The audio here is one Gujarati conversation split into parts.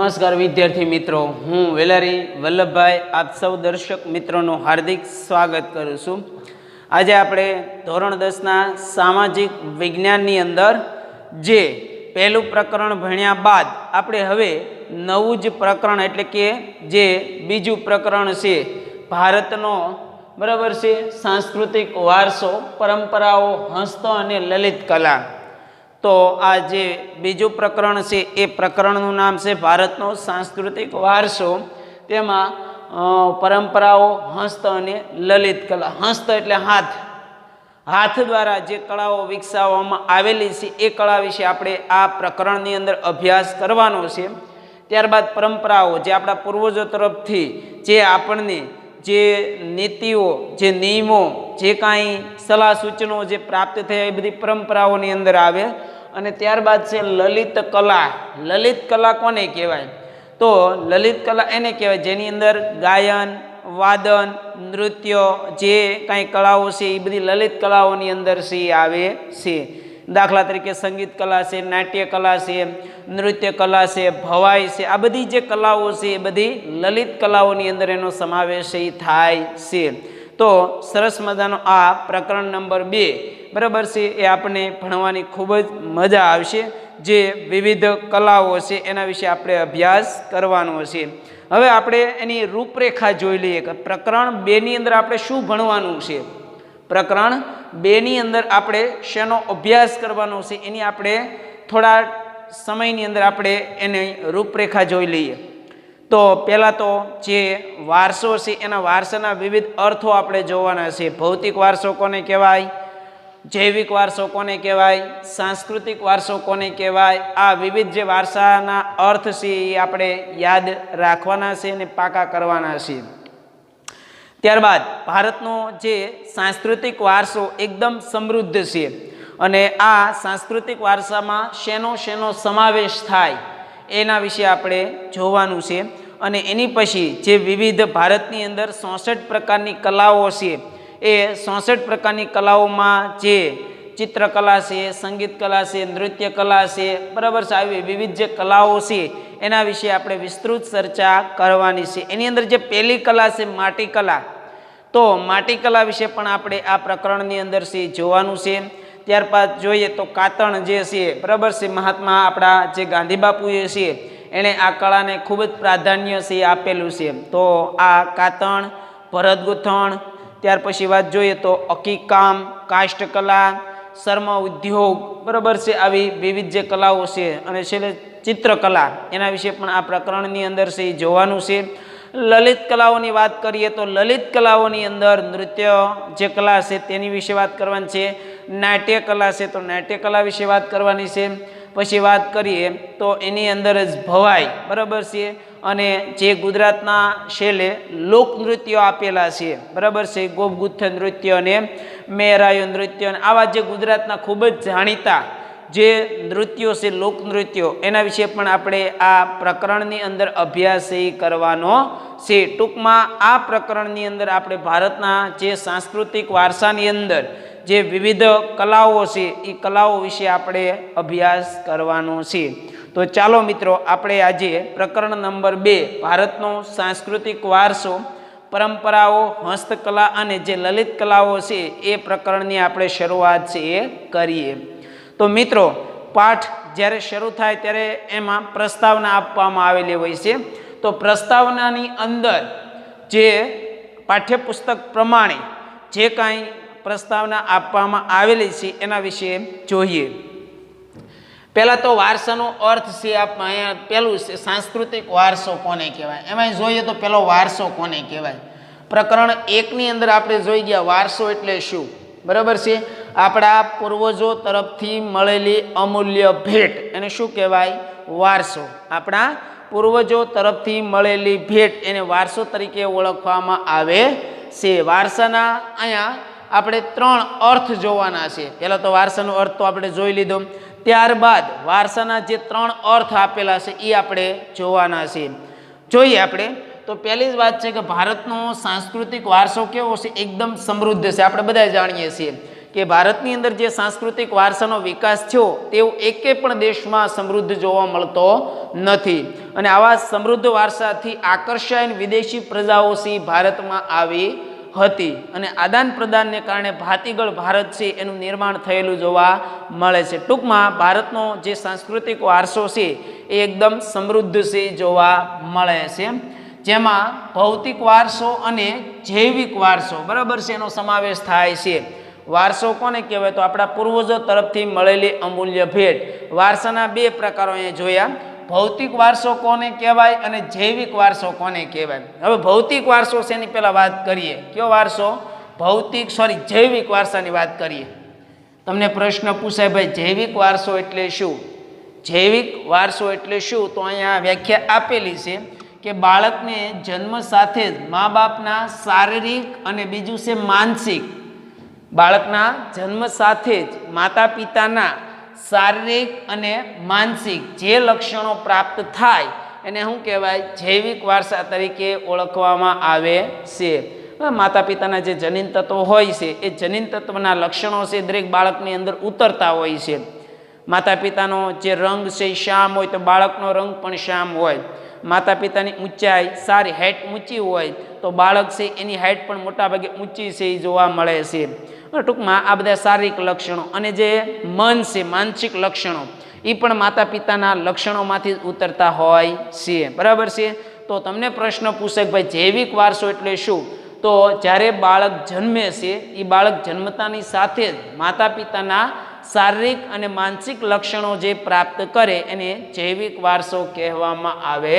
નમસ્કાર વિદ્યાર્થી મિત્રો, હું વેલારી વલ્લભભાઈ આપ સૌ દર્શક મિત્રોનું હાર્દિક સ્વાગત કરું છું। આજે આપણે ધોરણ 10ના સામાજિક વિજ્ઞાનની અંદર જે પહેલું પ્રકરણ ભણ્યા બાદ આપણે હવે નવું જ પ્રકરણ એટલે કે જે બીજું પ્રકરણ છે ભારતનો બરાબર છે સાંસ્કૃતિક વારસો, પરંપરાઓ, હસ્ત અને લલિત કલા। તો આ જે બીજું પ્રકરણ છે એ પ્રકરણનું નામ છે ભારતનો સાંસ્કૃતિક વારસો। તેમાં પરંપરાઓ, હસ્ત અને લલિત કલા। હસ્ત એટલે હાથ, હાથ દ્વારા જે કળાઓ વિકસાવવામાં આવેલી છે એ કળા વિશે આપણે આ પ્રકરણની અંદર અભ્યાસ કરવાનો છે। ત્યારબાદ પરંપરાઓ, જે આપણા પૂર્વજો તરફથી જે આપણને જે નીતિઓ, જે નિયમો, જે કાંઈ સલાહ સૂચનો જે પ્રાપ્ત થયા એ બધી પરંપરાઓની અંદર આવે। અને ત્યારબાદ છે લલિત કલા। લલિત કલા કોને કહેવાય? તો લલિત કલા એને કહેવાય જેની અંદર ગાયન, વાદન, નૃત્ય, જે કાંઈ કળાઓ છે એ બધી લલિત કલાઓની અંદર છે આવે છે। દાખલા તરીકે સંગીત કલા છે, નાટ્ય કલા છે, નૃત્ય કલા છે, ભવાઈ છે, આ બધી જે કલાઓ છે એ બધી લલિત કલાઓની અંદર એનો સમાવેશ થાય છે। તો સરસ મજાનો આ પ્રકરણ નંબર 2 બરાબર છે એ આપણને ભણવાની ખૂબ જ મજા આવશે। જે વિવિધ કલાઓ છે એના વિશે આપણે અભ્યાસ કરવાનો છે। હવે આપણે એની રૂપરેખા જોઈ લઈએ કે પ્રકરણ 2ની અંદર આપણે શું ભણવાનું છે। પ્રકરણ 2ની અંદર આપણે શેનો અભ્યાસ કરવાનો છે એની આપણે થોડા સમયની અંદર આપણે એની રૂપરેખા જોઈ લઈએ। તો પહેલાં તો જે વારસો છે એના વારસાના વિવિધ અર્થો આપણે જોવાના છે। ભૌતિક વારસો કોને કહેવાય, જૈવિક વારસો કોને કહેવાય, સાંસ્કૃતિક વારસો કોને કહેવાય, આ વિવિધ જે વારસાના અર્થ છે એ આપણે યાદ રાખવાના છે અને પાકા કરવાના છે। ત્યારબાદ ભારતનો જે સાંસ્કૃતિક વારસો એકદમ સમૃદ્ધ છે અને આ સાંસ્કૃતિક વારસામાં શેનો શેનો સમાવેશ થાય એના વિશે આપણે જોવાનું છે। અને એની પછી જે વિવિધ ભારતની અંદર 64 પ્રકારની કલાઓ છે એ 64 પ્રકારની કલાઓમાં જે ચિત્રકલા છે, સંગીત કલા છે, નૃત્ય કલા છે, બરાબર છે, આવી વિવિધ જે કલાઓ છે એના વિશે આપણે વિસ્તૃત ચર્ચા કરવાની છે। એની અંદર જે પહેલી કલા છે માટી કલા, તો માટી કલા વિશે પણ આપણે આ પ્રકરણની અંદર છે જોવાનું છે। ત્યારબાદ જોઈએ તો કાતણ જે છે બરાબર છે, મહાત્મા આપણા જે ગાંધી બાપુએ છે એણે આ કળાને ખૂબ જ પ્રાધાન્ય છે આપેલું છે। તો આ કાતણ, ભરત ગૂંથણ, ત્યાર પછી વાત જોઈએ તો અકીકામ, કાષ્ઠકલા, શર્મ ઉદ્યોગ, બરાબર છે, આવી વિવિધ જે કલાઓ છે। અને છેલ્લે ચિત્રકલા, એના વિશે પણ આ પ્રકરણની અંદર છે એ જોવાનું છે। લલિત કલાઓની વાત કરીએ તો લલિત કલાઓની અંદર નૃત્ય જે કલા છે તેની વિશે વાત કરવાની છે। નાટ્ય કલા છે તો નાટ્ય કલા વિશે વાત કરવાની છે। પછી વાત કરીએ તો એની અંદર જ ભવાઈ, બરાબર છે, અને જે ગુજરાતના શૈલે લોકનૃત્યો આપેલા છે, બરાબર છે, ગોપગુચ્છ નૃત્ય અને મેરાયો નૃત્ય, આવા જે ગુજરાતના ખૂબ જ જાણીતા જે નૃત્યો છે, લોકનૃત્યો, એના વિશે પણ આપણે આ પ્રકરણની અંદર અભ્યાસ કરવાનો છે। ટૂંકમાં આ પ્રકરણની અંદર આપણે ભારતના જે સાંસ્કૃતિક વારસાની અંદર જે વિવિધ કલાઓ છે એ કલાઓ વિશે આપણે અભ્યાસ કરવાનો છે। તો ચાલો મિત્રો, આપણે આજે પ્રકરણ નંબર 2 ભારતનો સાંસ્કૃતિક વારસો, પરંપરાઓ, હસ્તકલા અને જે લલિત કલાઓ છે એ પ્રકરણની આપણે શરૂઆત છે એ કરીએ। તો મિત્રો, પાઠ જ્યારે શરૂ થાય ત્યારે એમાં પ્રસ્તાવના આપવામાં આવેલી હોય છે। તો પ્રસ્તાવનાની અંદર જે પાઠ્યપુસ્તક પ્રમાણે જે કાંઈ પ્રસ્તાવના આપવામાં આવેલી છે એના વિશે જોઈએ। પહેલાં તો વારસાનો અર્થ છે, અહીંયા પહેલું છે સાંસ્કૃતિક વારસો કોને કહેવાય। એમાં જોઈએ તો પહેલો વારસો કોને કહેવાય। પ્રકરણ 1ની અંદર આપણે જોઈ ગયા વારસો એટલે શું, બરાબર છે, આપણા પૂર્વજો તરફથી મળેલી અમૂલ્ય ભેટ, એને શું કહેવાય? વારસો। આપણા પૂર્વજો તરફથી મળેલી ભેટ એને વારસો તરીકે ઓળખવામાં આવે છે। વારસાના અહીંયા આપણે 3 અર્થ જોવાના છે। પહેલાં તો વારસાનો અર્થ તો આપણે જોઈ લીધો, ત્યારબાદ વારસાના જે 3 અર્થ આપેલા છે એ આપણે જોવાના છે। જોઈએ આપણે તો પહેલી જ વાત છે કે ભારતનો સાંસ્કૃતિક વારસો કેવો છે? એકદમ સમૃદ્ધ છે। આપણે બધા જાણીએ છીએ કે ભારતની અંદર જે સાંસ્કૃતિક વારસાનો વિકાસ થયો તેવો એકે પણ દેશમાં સમૃદ્ધ જોવા મળતો નથી અને આવા સમૃદ્ધ વારસાથી આકર્ષાઈને વિદેશી પ્રજાઓ ભારતમાં આવી હતી અને આદાન પ્રદાનને કારણે ભાતીગળ ભારત છે એનું નિર્માણ થયેલું જોવા મળે છે. ટૂંકમાં ભારતનો જે સાંસ્કૃતિક વારસો છે એ એકદમ સમૃદ્ધ છે જોવા મળે છે, જેમાં ભૌતિક વારસો અને જૈવિક વારસો બરાબર છે એનો સમાવેશ થાય છે. વારસો કોને કહેવાય? તો આપણા પૂર્વજો તરફથી મળેલી અમૂલ્ય ભેટ. વારસાના બે પ્રકારો અહીંયા જોયા. ભૌતિક વારસો કોને કહેવાય અને જૈવિક વારસો કોને કહેવાય? હવે ભૌતિક વારસો છે એની પહેલા વાત કરીએ. કયો વારસો? જૈવિક વારસાની વાત કરીએ. તમને પ્રશ્ન પૂછાય, ભાઈ જૈવિક વારસો એટલે શું? જૈવિક વારસો એટલે શું? તો અહીંયા વ્યાખ્યા આપેલી છે કે બાળકને જન્મ સાથે જ મા બાપના શારીરિક અને બીજું છે માનસિક, બાળકના જન્મ સાથે જ માતા પિતાના શારીરિક અને માનસિક જે લક્ષણો પ્રાપ્ત થાય એને શું કહેવાય? જૈવિક વારસા તરીકે ઓળખવામાં આવે છે. માતા પિતાના જે જનીન તત્વો હોય છે એ જનીન તત્વના લક્ષણો છે દરેક બાળકની અંદર ઉતરતા હોય છે. માતા પિતાનો જે રંગ છે એ શ્યામ હોય તો બાળકનો રંગ પણ શ્યામ હોય. માતા પિતાની ઊંચાઈ સારી, હાઇટ ઊંચી હોય તો બાળક છે એની હાઇટ પણ મોટાભાગે ઊંચી છે એ જોવા મળે છે. ટૂંકમાં આ બધા શારીરિક લક્ષણો અને જે મન છે માનસિક લક્ષણો એ પણ માતા પિતાના લક્ષણોમાંથી જ ઉતરતા હોય છે. બરાબર છે. તો તમને પ્રશ્ન પૂછે કે ભાઈ જૈવિક વારસો એટલે શું? તો જ્યારે બાળક જન્મે છે એ બાળક જન્મતાની સાથે જ માતા પિતાના શારીરિક અને માનસિક લક્ષણો જે પ્રાપ્ત કરે એને જૈવિક વારસો કહેવામાં આવે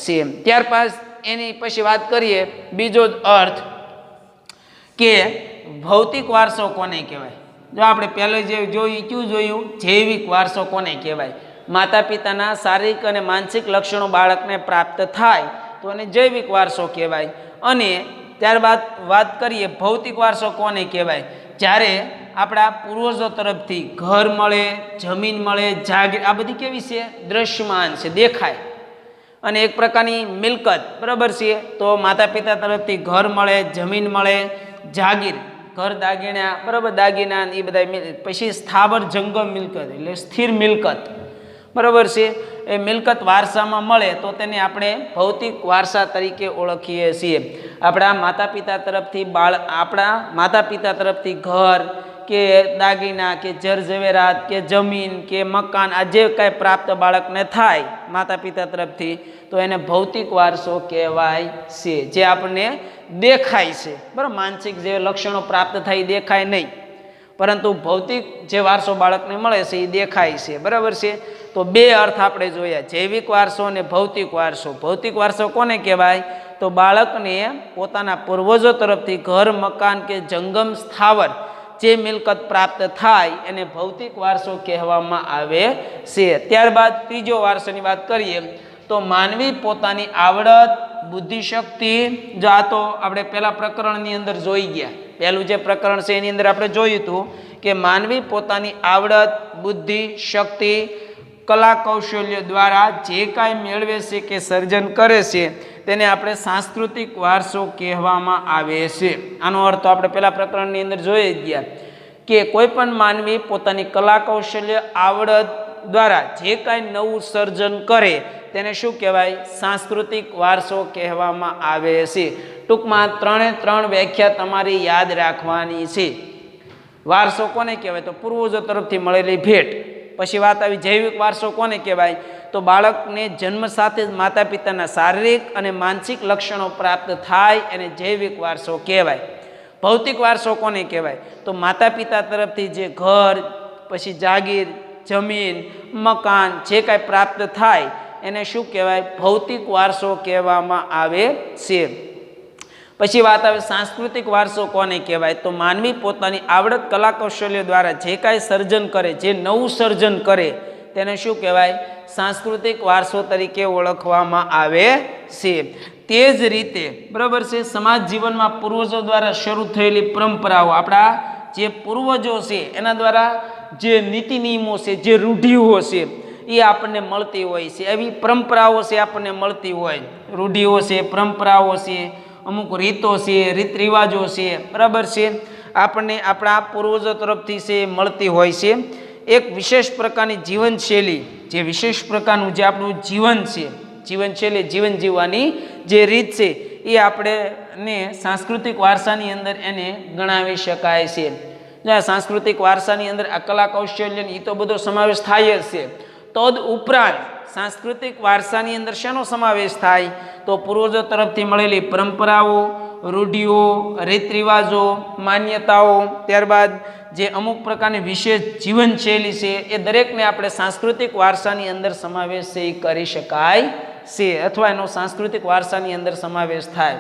છે. ત્યાર એની પછી વાત કરીએ બીજો જ અર્થ કે ભૌતિક વારસો કોને કહેવાય? જો આપણે પહેલાં જે જોયું જૈવિક વારસો કોને કહેવાય? માતા પિતાના શારીરિક અને માનસિક લક્ષણો બાળકને પ્રાપ્ત થાય તો એને જૈવિક વારસો કહેવાય. અને ત્યારબાદ વાત કરીએ ભૌતિક વારસો કોને કહેવાય? જ્યારે આપણા પૂર્વજો તરફથી ઘર મળે, જમીન મળે, જાગીર, આ બધી કેવી છે? દ્રશ્યમાન છે, દેખાય. અને એક પ્રકારની મિલકત બરાબર છે. તો માતા પિતા તરફથી ઘર મળે, જમીન મળે, જાગીર, ઘર દાગીના બરાબર, દાગીના એ બધા. પછી સ્થાવર જંગમ મિલકત એટલે સ્થિર મિલકત બરાબર છે. એ મિલકત વારસામાં મળે તો તેને આપણે ભૌતિક વારસા તરીકે ઓળખીએ છીએ. આપણા માતા પિતા તરફથી ઘર કે દાગીના કે જર ઝવેરાત કે જમીન કે મકાન આ જે કાંઈ પ્રાપ્ત બાળકને થાય માતા પિતા તરફથી તો એને ભૌતિક વારસો કહેવાય છે, જે આપણને દેખાય છે. બરાબર, માનસિક જે લક્ષણો પ્રાપ્ત થાય દેખાય નહીં, પરંતુ ભૌતિક જે વારસો બાળકને મળે છે એ દેખાય છે. બરાબર છે. તો બે અર્થ આપણે જોયા, જૈવિક વારસો અને ભૌતિક વારસો. ભૌતિક વારસો કોને કહેવાય? તો બાળકને પોતાના પૂર્વજો તરફથી ઘર, મકાન કે જંગમ સ્થાવર જે મિલકત પ્રાપ્ત થાય એને ભૌતિક વારસો કહેવામાં આવે છે. ત્યારબાદ ત્રીજો વારસાની વાત કરીએ તો માનવી પોતાની આવડત, બુદ્ધિશક્તિ, જો આ તો આપણે પહેલા પ્રકરણની અંદર જોઈ ગયા. પહેલું જે પ્રકરણ છે એની અંદર આપણે જોયું હતું કે માનવી પોતાની આવડત, બુદ્ધિ, શક્તિ, કલા કૌશલ્ય દ્વારા જે કાંઈ મેળવે છે કે સર્જન કરે છે તેને આપણે સાંસ્કૃતિક વારસો કહેવામાં આવે છે. આનો અર્થ આપણે પહેલા પ્રકરણની અંદર જોઈ ગયા કે કોઈ પણ માનવી પોતાની કલા કૌશલ્ય, આવડત દ્વારા જે કાંઈ નવું સર્જન કરે તેને શું કહેવાય? સાંસ્કૃતિક વારસો કહેવામાં આવે છે. ટૂંકમાં 3 વ્યાખ્યા તમારી યાદ રાખવાની છે. વારસો કોને કહેવાય? તો પૂર્વજો તરફથી મળેલી ભેટ. પછી વાત આવી જૈવિક વારસો કોને કહેવાય? તો બાળકને જન્મ સાથે જ માતા પિતાના શારીરિક અને માનસિક લક્ષણો પ્રાપ્ત થાય એને જૈવિક વારસો કહેવાય. ભૌતિક વારસો કોને કહેવાય? તો માતા પિતા તરફથી જે ઘર, પછી જાગીર, જમીન, મકાન જે કાંઈ પ્રાપ્ત થાય એને શું કહેવાય? ભૌતિક વારસો કહેવામાં આવે છે. પછી વાત આવે સાંસ્કૃતિક વારસો કોને કહેવાય? તો માનવી પોતાની આવડત, કલા કૌશલ્ય દ્વારા જે કાંઈ સર્જન કરે, જે નવું સર્જન કરે તેને શું કહેવાય? સાંસ્કૃતિક વારસો તરીકે ઓળખવામાં આવે છે. તે જ રીતે બરાબર છે સમાજ જીવનમાં પૂર્વજો દ્વારા શરૂ થયેલી પરંપરાઓ, આપણા જે પૂર્વજો છે એના દ્વારા જે નીતિ નિયમો છે, જે રૂઢિઓ છે એ આપણને મળતી હોય છે. એવી પરંપરાઓ છે આપણને મળતી હોય, રૂઢિઓ છે, પરંપરાઓ છે, અમુક રીતો છે, રીત રિવાજો છે. બરાબર છે. આપણને આપણા પૂર્વજો તરફથી છે મળતી હોય છે। એક વિશેષ પ્રકારની જીવનશૈલી, જે વિશેષ પ્રકારનું જે આપણું જીવન છે, જીવનશૈલી, જીવન જીવવાની જે રીત છે એ આપણે સાંસ્કૃતિક વારસાની અંદર એને ગણાવી શકાય છે। જો સાંસ્કૃતિક વારસાની અંદર આ કલા કૌશલ્ય એ તો બધો સમાવેશ થાય જ છે। તદ ઉપરાંત સાંસ્કૃતિક વારસાની અંદર શેનો સમાવેશ થાય? તો પૂર્વજો તરફથી મળેલી પરંપરાઓ, રૂઢિઓ, રીત રિવાજો, માન્યતાઓ, ત્યારબાદ જે અમુક પ્રકારની વિશેષ જીવનશૈલી છે એ દરેકને આપણે સાંસ્કૃતિક વારસાની અંદર સમાવેશ છે એ કરી શકાય છે, અથવા એનો સાંસ્કૃતિક વારસાની અંદર સમાવેશ થાય।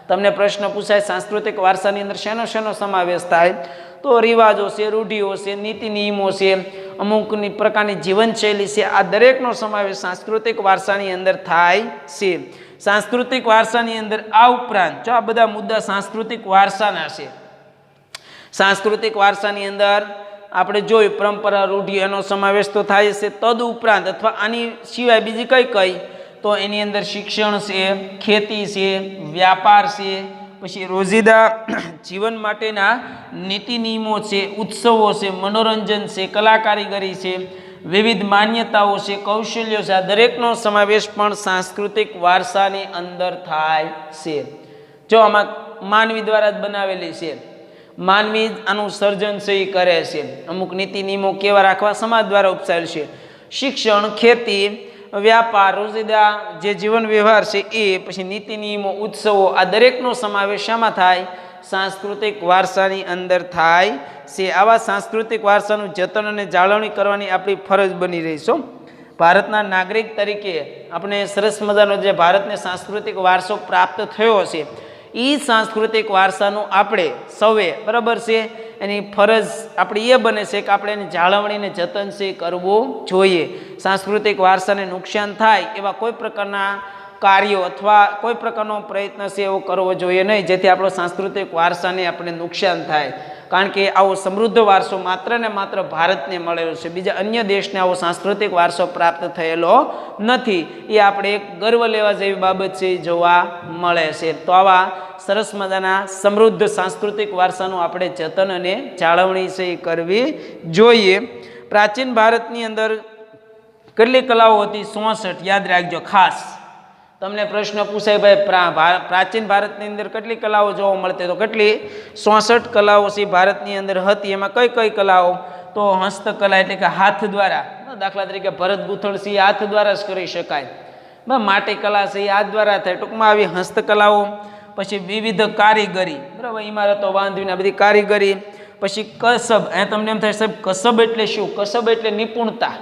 તમને પ્રશ્ન પૂછાય સાંસ્કૃતિક વારસાની અંદર શેનો સમાવેશ થાય? તો રિવાજો છે, રૂઢિઓ છે, નીતિ નિયમો છે, અમુકની પ્રકારની જીવનશૈલી છે, આ દરેકનો સમાવેશ સાંસ્કૃતિક વારસાની અંદર થાય છે। સાંસ્કૃતિક વારસાની અંદર આ ઉપરાંત જો આ બધા મુદ્દા સાંસ્કૃતિક વારસાના છે, સાંસ્કૃતિક વારસાની અંદર આપણે જોયું પરંપરા, રૂઢિ એનો સમાવેશ તો થાય છે। તદ ઉપરાંત અથવા આની સિવાય બીજી કઈ તો એની અંદર શિક્ષણ છે, ખેતી છે, વ્યાપાર છે, પછી રોજિંદા જીવન માટેના નીતિ નિયમો છે, ઉત્સવો છે, મનોરંજન છે, કલા કારીગરી છે, વિવિધ માન્યતાઓ છે, કૌશલ્યો છે, આ દરેકનો સમાવેશ પણ સાંસ્કૃતિક વારસાની અંદર થાય છે। જો આમાં માનવી દ્વારા જ બનાવેલી છે, માનવી આનું સર્જન છે એ કરે છે, અમુક નીતિ નિયમો કેવા રાખવા સમાજ દ્વારા ઉપસાયેલ છે। શિક્ષણ, ખેતી, વ્યાપાર, રોજિંદા જે જીવન વ્યવહાર છે એ, પછી નીતિ નિયમો, ઉત્સવો, આ દરેકનો સમાવેશ શામાં થાય? સાંસ્કૃતિક વારસાની અંદર થાય છે। આવા સાંસ્કૃતિક વારસાનું જતન અને જાળવણી કરવાની આપણી ફરજ બની રહી છે। ભારતના નાગરિક તરીકે આપણે સરસ મજાનો જે ભારતને સાંસ્કૃતિક વારસો પ્રાપ્ત થયો છે એ સાંસ્કૃતિક વારસાનું આપણે સૌએ બરાબર છે એની ફરજ આપણી એ બને છે કે આપણે એની જાળવણીને જતન છે કરવું જોઈએ। સાંસ્કૃતિક વારસાને નુકસાન થાય એવા કોઈ પ્રકારના કાર્યો અથવા કોઈ પ્રકારનો પ્રયત્ન છે એવો કરવો જોઈએ નહીં, જેથી આપણો સાંસ્કૃતિક વારસાને આપણે નુકસાન થાય। કારણ કે આવો સમૃદ્ધ વારસો માત્ર ને માત્ર ભારતને મળેલો છે, બીજા અન્ય દેશને આવો સાંસ્કૃતિક વારસો પ્રાપ્ત થયેલો નથી। એ આપણે એક ગર્વ લેવા જેવી બાબત છે જોવા મળે છે। તો આવા સરસ મજાના સમૃદ્ધ સાંસ્કૃતિક વારસાનું આપણે જતન અને જાળવણી છે એ કરવી જોઈએ। પ્રાચીન ભારતની અંદર કેટલી કલાઓ હતી? 66। યાદ રાખજો ખાસ, તમને પ્રશ્ન પૂછાય ભાઈ પ્રાચીન ભારતની અંદર કેટલી કલાઓ જોવા મળતી? તો કેટલી? 66 કલાઓ છે ભારતની અંદર હતી। એમાં કઈ કલાઓ? તો હસ્તકલા એટલે કે હાથ દ્વારા, દાખલા તરીકે ભરત ગૂંથણ છે એ હાથ દ્વારા જ કરી શકાય, માટી કલા છે એ હાથ દ્વારા થાય। ટૂંકમાં આવી હસ્તકલાઓ, પછી વિવિધ કારીગરી, બરાબર, ઇમારતો બાંધવીને બધી કારીગરી, પછી કસબ। અહીંયા તમને એમ થાય સાહેબ કસબ એટલે શું? કસબ એટલે નિપુણતા,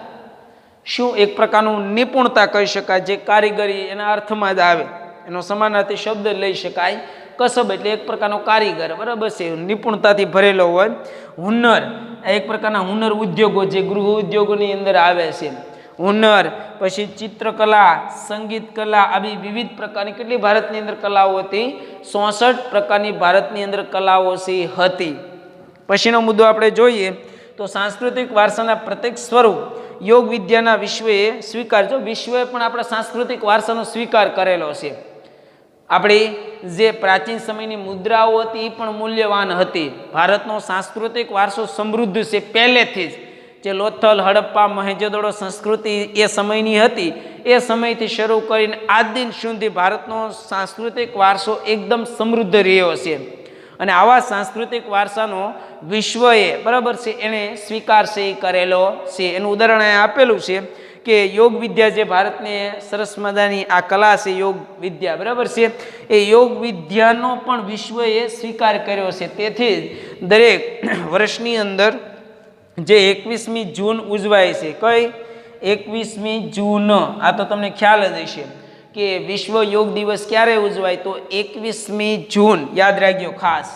શું એક પ્રકારનું નિપુણતા કહી શકાય, જે કારીગરી એના અર્થમાં જ આવે, એનો સમાનાર્થી શબ્દ લઈ શકાય। કસબ એટલે એક પ્રકારનો કારીગર, બરાબર છે, નિપુણતાથી ભરેલો હોય। હુનર, એક પ્રકારના હુનર ઉદ્યોગો જે ગૃહ ઉદ્યોગોની અંદર આવે છે, હુનર। પછી ચિત્રકલા, સંગીત કલા, આવી વિવિધ પ્રકારની કેટલી ભારતની અંદર કલાઓ હતી? 66 પ્રકારની ભારતની અંદર કલાઓ હતી। પછીનો મુદ્દો આપણે જોઈએ તો સાંસ્કૃતિક વારસાના પ્રત્યેક સ્વરૂપ યોગ વિદ્યાના વિશ્વએ સ્વીકાર, જો વિશ્વએ પણ આપણા સાંસ્કૃતિક વારસાનો સ્વીકાર કરેલો છે। આપણી જે પ્રાચીન સમયની મુદ્રાઓ હતી એ પણ મૂલ્યવાન હતી। ભારતનો સાંસ્કૃતિક વારસો સમૃદ્ધ છે પહેલેથી જ। જે લોથલ, હડપ્પા, મોહેંજો-દડો સંસ્કૃતિ એ સમયની હતી, એ સમયથી શરૂ કરીને આજ દિન સુધી ભારતનો સાંસ્કૃતિક વારસો એકદમ સમૃદ્ધ રહ્યો છે। અને આવા સાંસ્કૃતિક વારસાનો વિશ્વએ બરાબર છે એને સ્વીકાર છે એ કરેલો છે। એનું ઉદાહરણ અહીંયા આપેલું છે કે યોગ વિદ્યા, જે ભારતને સરસ મજાની આ કલા છે યોગ વિદ્યા, બરાબર છે, એ યોગ વિદ્યાનો પણ વિશ્વએ સ્વીકાર કર્યો છે। તેથી જ દરેક વર્ષની અંદર જે 21મી જૂન ઉજવાય છે, કઈ 21મી જૂન, આ તો તમને ખ્યાલ જ હશે કે વિશ્વ યોગ દિવસ ક્યારે ઉજવાય? તો 21મી જૂન, યાદ રાખજો ખાસ,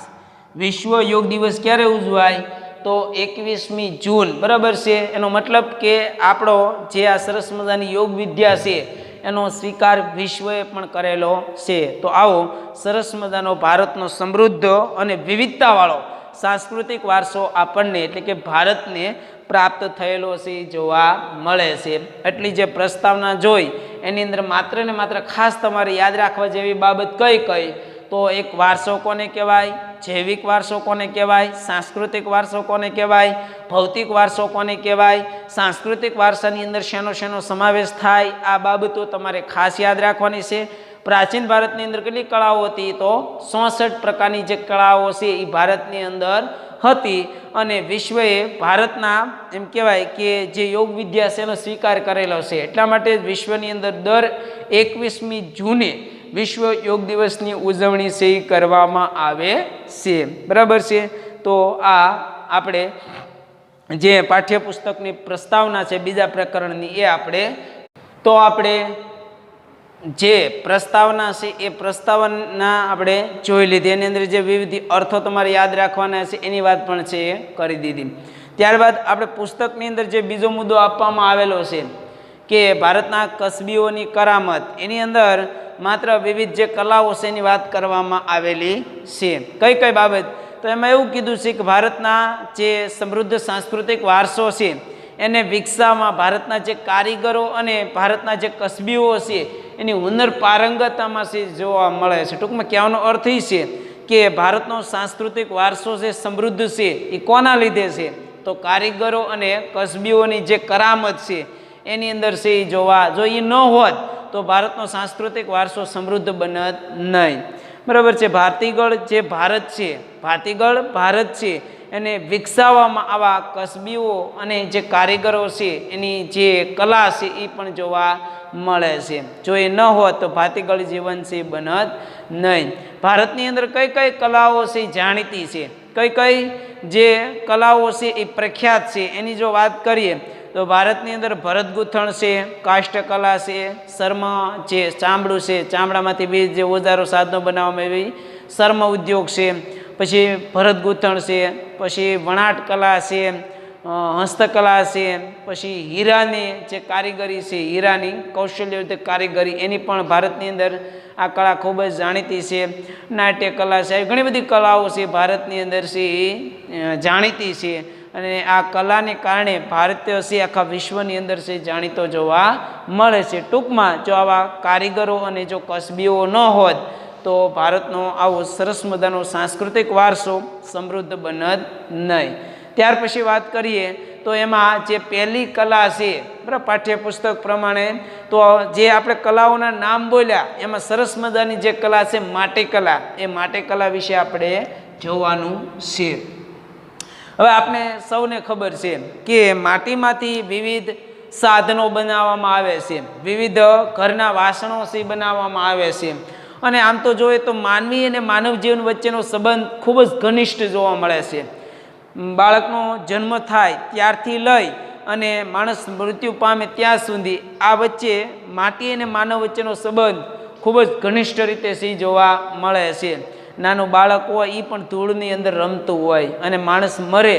વિશ્વ યોગ દિવસ ક્યારે ઉજવાય? તો 21મી જૂન, બરાબર છે। એનો મતલબ કે આપણો જે આ સરસ મજાની યોગ વિદ્યા છે એનો સ્વીકાર વિશ્વએ પણ કરેલો છે। તો આવો સરસ મજાનો ભારતનો સમૃદ્ધ અને વિવિધતાવાળો સાંસ્કૃતિક વારસો આપણને એટલે કે ભારતને પ્રાપ્ત થયેલો છે જોવા મળે છે। એટલી જે પ્રસ્તાવના જોઈ એની અંદર માત્ર ને માત્ર ખાસ તમારે યાદ રાખવા જેવી બાબત કઈ? તો તો એક વારસો કોને કહેવાય, જૈવિક વારસો કોને કહેવાય, સાંસ્કૃતિક વારસો કોને કહેવાય, ભૌતિક વારસો કોને કહેવાય, સાંસ્કૃતિક વારસાની અંદર શેનો સમાવેશ થાય, આ બાબતો તમારે ખાસ યાદ રાખવાની છે. પ્રાચીન ભારતની અંદર કેટલી કળાઓ હતી, તો 66 પ્રકારની જે કળાઓ છે એ ભારતની અંદર હતી. અને વિશ્વએ ભારતના એમ કહેવાય કે જે યોગ વિદ્યા છે એનો સ્વીકાર કરેલો છે. એટલા માટે વિશ્વની અંદર દર 21મી જૂને વિશ્વ યોગ દિવસની ઉજવણી છે એ કરવામાં આવે છે. બરાબર છે. તો આ આપણે જે પાઠ્યપુસ્તકની પ્રસ્તાવના છે બીજા પ્રકરણની એ આપણે જે પ્રસ્તાવના છે એ પ્રસ્તાવના આપણે જોઈ લીધી. એની અંદર જે વિવિધ અર્થો તમારે યાદ રાખવાના છે એની વાત પણ છે એ કરી દીધી. ત્યારબાદ આપણે પુસ્તકની અંદર જે બીજો મુદ્દો આપવામાં આવેલો છે કે ભારતના કસબીઓની કરામત, એની અંદર માત્ર વિવિધ જે કલાઓ છે એની વાત કરવામાં આવેલી છે. કઈ કઈ બાબત, તો એમાં એવું કીધું છે કે ભારતના જે સમૃદ્ધ સાંસ્કૃતિક વારસો છે એને વિકસાવવામાં ભારતના જે કારીગરો અને ભારતના જે કસબીઓ છે એની હુનર પારંગતતામાં છે જોવા મળે છે. ટૂંકમાં કહેવાનો અર્થ એ છે કે ભારતનો સાંસ્કૃતિક વારસો છે સમૃદ્ધ છે એ કોના લીધે છે, તો કારીગરો અને કસબીઓની જે કરામત છે એની અંદર છે એ જો એ ન હોત તો ભારતનો સાંસ્કૃતિક વારસો સમૃદ્ધ બનત નહીં. બરાબર છે. ભારતીગળ ભારત છે એને વિકસાવવામાં આવા કસબીઓ અને જે કારીગરો છે એની જે કલા છે એ પણ જોવા મળે છે. જો એ ન હોત તો ભાતીગળ જીવન છે બનત નહીં. ભારતની અંદર કઈ કઈ કલાઓ છે જાણીતી છે, કઈ જે કલાઓ છે એ પ્રખ્યાત છે એની જો વાત કરીએ તો ભારતની અંદર ભરત ગૂંથણ છે, કાષ્ઠકલા છે, શર્મ જે ચામડું છે, ચામડામાંથી વિવિધ જે ઓજારો સાધનો બનાવવામાં આવી શર્મ ઉદ્યોગ છે, પછી ભરત ગૂંથણ છે, પછી વણાટ કલા છે, હસ્તકલા છે, પછી હીરાની જે કારીગરી છે, હીરાની કૌશલ્ય કારીગરી એની પણ ભારતની અંદર આ કળા ખૂબ જ જાણીતી છે. નાટ્ય કલા છે, ઘણી બધી કલાઓ છે ભારતની અંદર છે એ જાણીતી છે. અને આ કલાને કારણે ભારતીય છે આખા વિશ્વની અંદર છે જાણીતો જોવા મળે છે. ટૂંકમાં જો આવા કારીગરો અને જો કસબીઓ ન હોત તો ભારતનો આવો સરસ મજાનો સાંસ્કૃતિક વારસો સમૃદ્ધ બનત નહીં. ત્યાર પછી વાત કરીએ તો એમાં જે પહેલી કલા છે બરાબર પાઠ્યપુસ્તક પ્રમાણે, તો જે આપણે કલાઓના નામ બોલ્યા એમાં સરસ મજાની જે કલા છે માટીકલા, એ માટીકલા વિશે આપણે જોવાનું છે. હવે આપણે સૌને ખબર છે કે માટીમાંથી વિવિધ સાધનો બનાવવામાં આવે છે, વિવિધ ઘરના વાસણો છે બનાવવામાં આવે છે. અને આમ તો જોઈએ તો માનવી અને માનવ જીવન વચ્ચેનો સંબંધ ખૂબ જ ઘનિષ્ઠ જોવા મળે છે. બાળકનો જન્મ થાય ત્યારથી લઈ અને માણસ મૃત્યુ પામે ત્યાં સુધી આ વચ્ચે માટી અને માનવ વચ્ચેનો સંબંધ ખૂબ જ ઘનિષ્ઠ રીતે સી જોવા મળે છે. નાનું બાળક હોય એ પણ ધૂળની અંદર રમતું હોય, અને માણસ મરે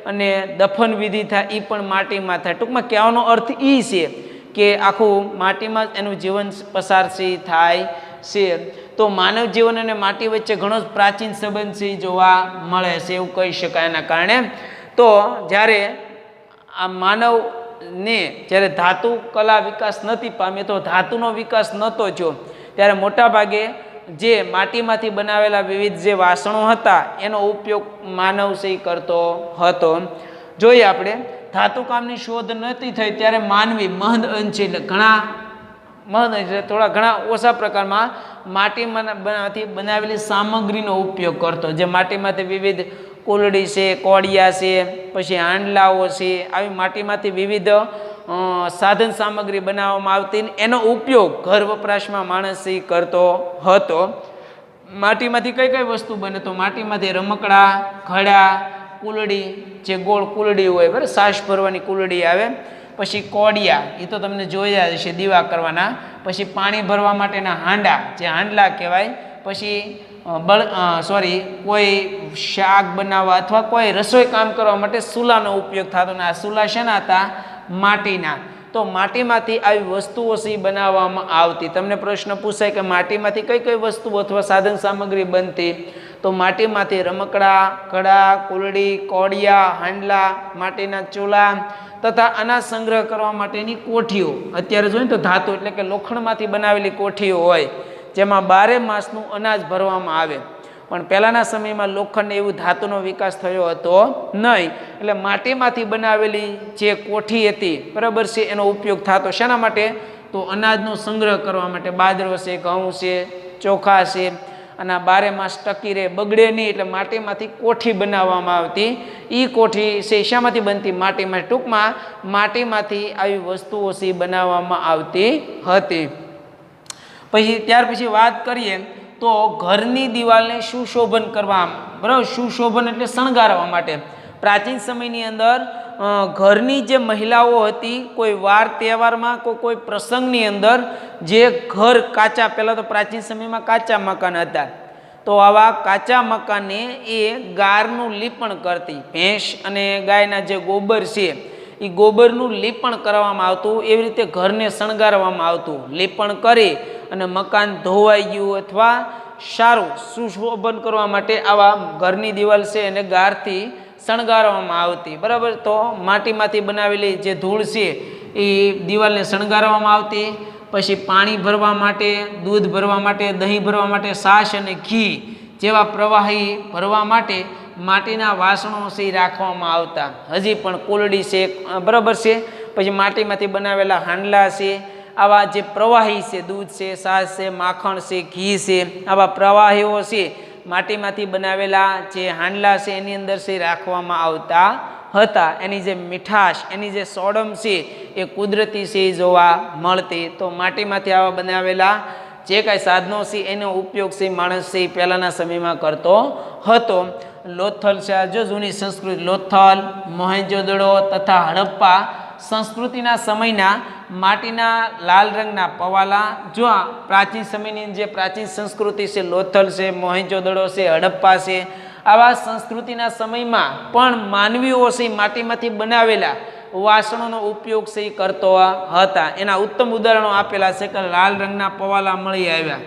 અને દફન વિધિ થાય એ પણ માટીમાં થાય. ટૂંકમાં કહેવાનો અર્થ એ છે કે આખું માટીમાં જ એનું જીવન પસાર છે થાય છે. તો માનવ જીવન અને માટી વચ્ચે ઘણો જ પ્રાચીન સંબંધ છે જોવા મળે છે એવું કહી શકાય. એના કારણે તો જ્યારે આ માનવને જ્યારે ધાતુ કલા વિકાસ નથી પામી, તો ધાતુનો વિકાસ નહોતો થયો, ત્યારે મોટાભાગે જે માટીમાંથી બનાવેલા વિવિધ જે વાસણો હતા એનો ઉપયોગ માનવ છે કરતો હતો. જોઈએ આપણે ધાતુકામની શોધ નહોતી થઈ ત્યારે માનવી મહદ અંશે એટલે ઘણા ઓછા પ્રકારમાં માટીમાંથી બનાવેલી સામગ્રીનો ઉપયોગ કરતો. જે માટીમાંથી વિવિધ કુલડી છે, કોડિયા છે, પછી હાંડલાઓ છે, આવી માટીમાંથી વિવિધ સાધન સામગ્રી બનાવવામાં આવતી, એનો ઉપયોગ ઘર વપરાશમાં માણસ કરતો હતો. માટીમાંથી કઈ કઈ વસ્તુ બને, તો માટીમાંથી રમકડા, ઘડા, કુલડી, જે ગોળ કુલડી હોય બરાબર, સાસ ભરવાની કુલડી આવે, પછી કોડિયા એ તો તમને જોયા હશે દીવા કરવાના, પછી પાણી ભરવા માટેના હાંડા જે હાંડલા કહેવાય, પછી કોઈ શાક બનાવવા અથવા કોઈ રસોઈ કામ કરવા માટે ચૂલાનો ઉપયોગ થતો, ને આ ચૂલા શેના હતા, માટીના. તો માટીમાંથી આવી વસ્તુઓ છે બનાવવામાં આવતી. તમને પ્રશ્ન પૂછાય કે માટીમાંથી કઈ કઈ વસ્તુઓ અથવા સાધન સામગ્રી બનતી, તો માટીમાંથી રમકડા, ઘડા, કુલડી, કોડિયા, હાંડલા, માટીના ચૂલા તથા અનાજ સંગ્રહ કરવા માટેની કોઠીઓ. અત્યારે જોઈએ તો ધાતુ એટલે કે લોખંડમાંથી બનાવેલી કોઠીઓ હોય, જેમાં 12 માસનું અનાજ ભરવામાં આવે. પણ પહેલાંના સમયમાં લોખંડ એવું ધાતુનો વિકાસ થયો હતો નહીં, એટલે માટીમાંથી બનાવેલી જે કોઠી હતી, બરાબર છે, એનો ઉપયોગ થતો શાના માટે? તો અનાજનો સંગ્રહ કરવા માટે. બાજરો છે, ઘઉં છે, ચોખા છે, અને 12 માસ ટકી રહે, બગડે નહીં, એટલે માટીમાંથી કોઠી બનાવવામાં આવતી. એ કોઠી છે શામાંથી બનતી? માટીમાંથી. ટૂંકમાં માટીમાંથી આવી વસ્તુઓ છે બનાવવામાં આવતી હતી. પછી ત્યાર પછી વાત કરીએ તો ઘરની દિવાલને સુશોભન કરવા, બરાબર, સુશોભન એટલે શણગારવા માટે. પ્રાચીન સમયની અંદર ઘરની જે મહિલાઓ હતી, કોઈ વાર તહેવારમાં કોઈ પ્રસંગની અંદર જે ઘર કાચા, પહેલાં તો પ્રાચીન સમયમાં કાચા મકાન હતા, તો આવા કાચા મકાનને એ ગારનું લીપણ કરતી. ભેંસ અને ગાયના જે ગોબર છે એ ગોબરનું લીપણ કરવામાં આવતું. એવી રીતે ઘરને શણગારવામાં આવતું. લીપણ કરી અને મકાન ધોવાઈ ગયું અથવા સારું સુશોભન કરવા માટે આવા ઘરની દિવાલ છે એને ગારથી શણગારવામાં આવતી, બરાબર. તો માટીમાંથી બનાવેલી જે ધૂળ છે એ દિવાલને શણગારવામાં આવતી. પછી પાણી ભરવા માટે, દૂધ ભરવા માટે, દહીં ભરવા માટે, છાશ અને ઘી જેવા પ્રવાહી ભરવા માટે માટીના વાસણો છે રાખવામાં આવતા. હજી પણ કોલડી છે, બરાબર છે. પછી માટીમાંથી બનાવેલા હાંડલા છે. આવા જે પ્રવાહી છે, દૂધ છે, છાશ છે, માખણ છે, ઘી છે, આવા પ્રવાહીઓ છે માટીમાંથી બનાવેલા જે હાંડલા છે એની અંદર છે રાખવામાં આવતા હતા. એની જે મીઠાશ, એની જે સોડમ છે એ કુદરતી છે જોવા મળતી. તો માટીમાંથી આવા બનાવેલા જે કાંઈ સાધનો છે એનો ઉપયોગ છે માણસ છે પહેલાંના સમયમાં કરતો હતો. લોથલ છે, જો જૂની સંસ્કૃતિ, લોથલ, મોહેંજો-દડો તથા હડપ્પા સંસ્કૃતિના સમયના માટીના લાલ રંગના પવાલા. જો આ પ્રાચીન સમયની જે પ્રાચીન સંસ્કૃતિ છે, લોથલ છે, મોહેંજો-દડો છે, હડપ્પા છે, આવા સંસ્કૃતિના સમયમાં પણ માનવીઓ છે માટીમાંથી બનાવેલા વાસણોનો ઉપયોગ છે એ કરતો હતા. એના ઉત્તમ ઉદાહરણો આપેલા છે કે લાલ રંગના પવાલા મળી આવ્યા,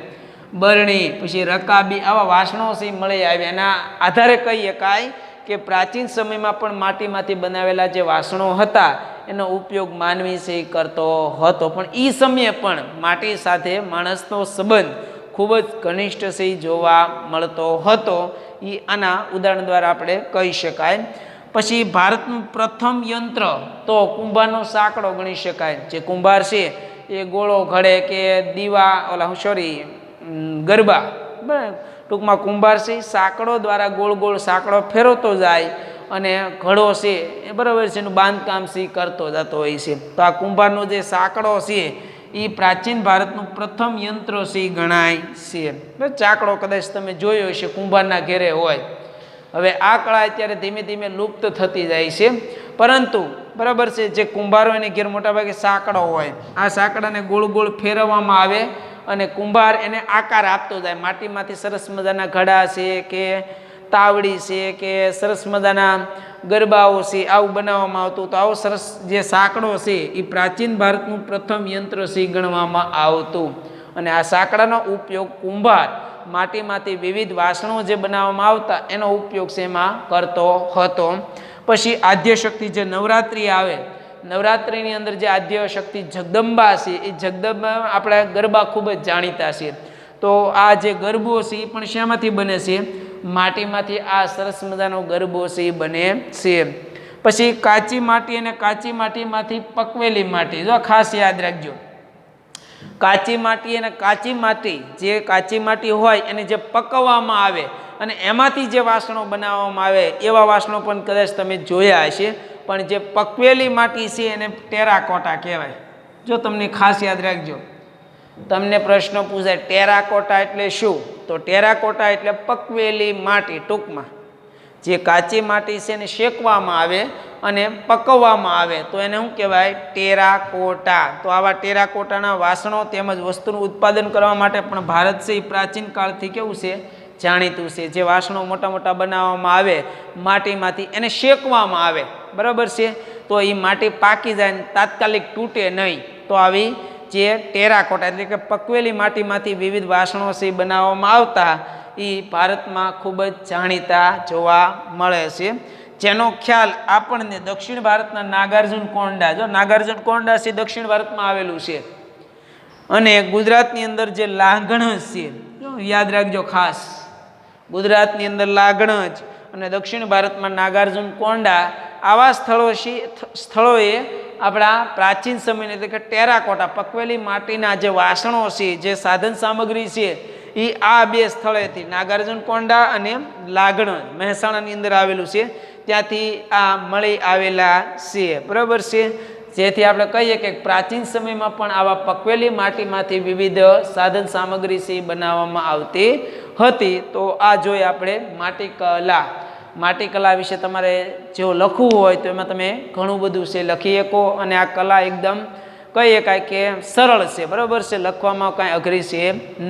બરણી, પછી રકાબી, આવા વાસણો છે મળી આવ્યા. એના આધારે કહીએ કાંઈ કે પ્રાચીન સમયમાં પણ માટીમાંથી બનાવેલા જે વાસણો હતા એનો ઉપયોગ માનવી છે કરતો હતો. પણ એ સમયે પણ માટી સાથે માણસનો સંબંધ ખૂબ જ ઘનિષ્ઠ છે જોવા મળતો હતો. એ આના ઉદાહરણ દ્વારા આપણે કહી શકાય. પછી ભારતનું પ્રથમ યંત્ર તો કુંભારનો સાંકડો ગણી શકાય. જે કુંભાર છે એ ગોળો ઘડે કે ગરબા, બરાબર, ટૂંકમાં કુંભાર છે સાંકડો દ્વારા ગોળ ગોળ સાંકડો ફેરવતો જાય અને ઘડો છે એ, બરાબર છે, એનું બાંધકામ છે કરતો જતો હોય છે. તો આ કુંભારનો જે સાંકડો છે એ પ્રાચીન ભારતનું પ્રથમ યંત્ર છે ગણાય છે. ચાકડો કદાચ તમે જોયો હશે, કુંભારના ઘેરે હોય. હવે આ કળા અત્યારે ધીમે ધીમે લુપ્ત થતી જાય છે, પરંતુ બરાબર છે જે કુંભારો એને ઘેર મોટાભાગે સાંકડો હોય, આ સાંકડાને ગોળ ગોળ ફેરવવામાં આવે અને કુંભાર એને આકાર આપતો જાય. માટીમાંથી સરસ મજાના ઘડા છે કે તાવડી છે કે સરસ મજાના ગરબાઓ છે આવું બનાવવામાં આવતું. તો આવો સરસ જે સાંકડો છે એ પ્રાચીન ભારતનું પ્રથમ યંત્ર છે ગણવામાં આવતું. અને આ સાંકડાનો ઉપયોગ કુંભાર માટીમાંથી વિવિધ વાસણો જે બનાવવામાં આવતા એનો ઉપયોગ છે એમાં કરતો હતો. પછી આદ્યશક્તિ જે નવરાત્રિ આવે, નવરાત્રિની અંદર જે આદ્યશક્તિ જગદંબા છે એ જગદંબા આપણા ગરબા ખૂબ જ જાણીતા છે. તો આ જે ગરબો છે એ પણ શામાંથી બને છે? માટીમાંથી આ સરસ મજાનો ગરબો છે એ બને છે. પછી કાચી માટી અને કાચી માટીમાંથી પકવેલી માટી, જો ખાસ યાદ રાખજો, કાચી માટી અને કાચી માટી, જે કાચી માટી હોય એને જે પકવવામાં આવે અને એમાંથી જે વાસણો બનાવવામાં આવે એવા વાસણો પણ કદાચ તમે જોયા હશે. પણ જે પકવેલી માટી છે એને ટેરાકોટા કહેવાય. જો તમને ખાસ યાદ રાખજો, તમને પ્રશ્ન પૂછાય ટેરાકોટા એટલે શું? તો ટેરાકોટા એટલે પકવેલી માટી. ટૂંકમાં જે કાચી માટી છે એને શેકવામાં આવે અને પકવવામાં આવે તો એને શું કહેવાય? ટેરાકોટા. તો આવા ટેરાકોટાના વાસણો તેમજ વસ્તુનું ઉત્પાદન કરવા માટે પણ ભારત છે એ પ્રાચીન કાળથી કેવું છે? જાણીતું છે. જે વાસણો મોટા મોટા બનાવવામાં આવે માટીમાંથી એને શેકવામાં આવે, બરાબર છે, તો એ માટી પાકી જાય ને તાત્કાલિક તૂટે નહીં. તો આવી જે ટેરાકોટા એટલે કે પકવેલી માટીમાંથી વિવિધ વાસણો છે બનાવવામાં આવતા એ ભારતમાં ખૂબ જ જાણીતા જોવા મળે છે. જેનો ખ્યાલ આપણને દક્ષિણ ભારતના નાગાર્જુન કોંડા, જો નાગાર્જુન કોંડા છે દક્ષિણ ભારતમાં આવેલું છે. અને ગુજરાતની અંદર જે લાગણજ છે, યાદ રાખજો ખાસ, ગુજરાતની અંદર લાગણજ અને દક્ષિણ ભારતમાં નાગાર્જુન કોંડા, આવા સ્થળોએ આપણા પ્રાચીન સમયની એટલે કે ટેરાકોટા પકવેલી માટીના જે વાસણો છે, જે સાધન સામગ્રી છે, એ આ બે સ્થળેથી નાગાર્જુન કોંડા અને લાગણજ મહેસાણાની અંદર આવેલું છે, ત્યાંથી આ મળી આવેલા છે, બરાબર છે. જેથી આપણે કહીએ કે પ્રાચીન સમયમાં પણ આવા પકવેલી માટીમાંથી વિવિધ સાધન સામગ્રી છે બનાવવામાં આવતી હતી. તો આ જોઈએ આપણે માટીકલા. માટીકલા વિશે તમારે જો લખવું હોય તો એમાં તમે ઘણું બધું છે લખી શકો, અને આ કલા એકદમ કહી શકાય કે સરળ છે, બરાબર છે, લખવામાં કાંઈ અઘરી છે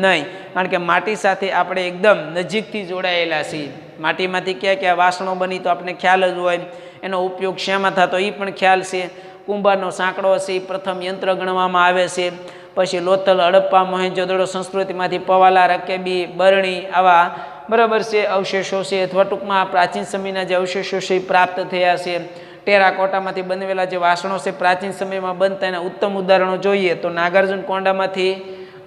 નહીં, કારણ કે માટી સાથે આપણે એકદમ નજીકથી જોડાયેલા છીએ. માટીમાંથી ક્યાં ક્યાં વાસણો બની તો આપણે ખ્યાલ જ હોય, એનો ઉપયોગ શેમાં થતો એ પણ ખ્યાલ છે. કુંભારનો સાંકડો છે એ પ્રથમ યંત્ર ગણવામાં આવે છે. પછી લોથલ, હડપ્પા, મોહેંજો-દડો સંસ્કૃતિમાંથી પવાલા, રકેબી, બરણી આવા બરાબર છે અવશેષો છે, અથવા ટૂંકમાં પ્રાચીન સમયના જે અવશેષો છે એ પ્રાપ્ત થયા છે. ટેરાકોટામાંથી બનેલા જે વાસણો છે પ્રાચીન સમયમાં બનતા, એના ઉત્તમ ઉદાહરણો જોઈએ તો નાગાર્જુન કોંડામાંથી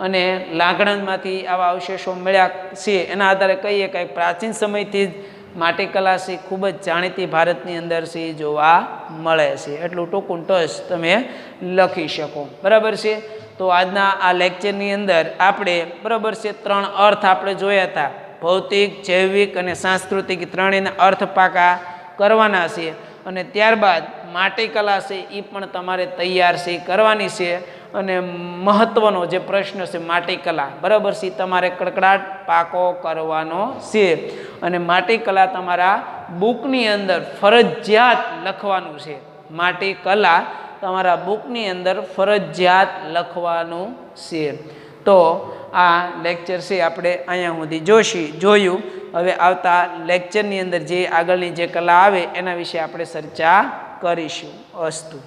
અને લાગણજમાંથી આવા અવશેષો મળ્યા છે. એના આધારે કહીએ કે પ્રાચીન સમયથી જ માટીકલા છે ખૂબ જ જાણીતી ભારતની અંદર છે જોવા મળે છે. એટલું ટૂંકું ટચ તમે લખી શકો, બરાબર છે. તો આજના આ લેક્ચરની અંદર આપણે બરાબર છે 3 અર્થ આપણે જોયા હતા, ભૌતિક, જૈવિક અને સાંસ્કૃતિક, ત્રણેયના અર્થ પાકા કરવાના છે. અને ત્યારબાદ માટીકલા છે એ પણ તમારે તૈયાર છે કરવાની છે. અને મહત્વનો જે પ્રશ્ન છે માટીકલા, બરાબર છે, તમારે કડકડાટ પાકો કરવાનો છે. અને માટીકલા તમારા બુકની અંદર ફરજિયાત લખવાનું છે. માટીકલા તમારા બુકની અંદર ફરજિયાત લખવાનું છે. તો આ લેક્ચર છે આપણે અહીંયા સુધી જોયું. હવે આવતા લેક્ચરની અંદર જે આગળની જે કલા આવે એના વિશે આપણે ચર્ચા કરીશું. અસ્તુ.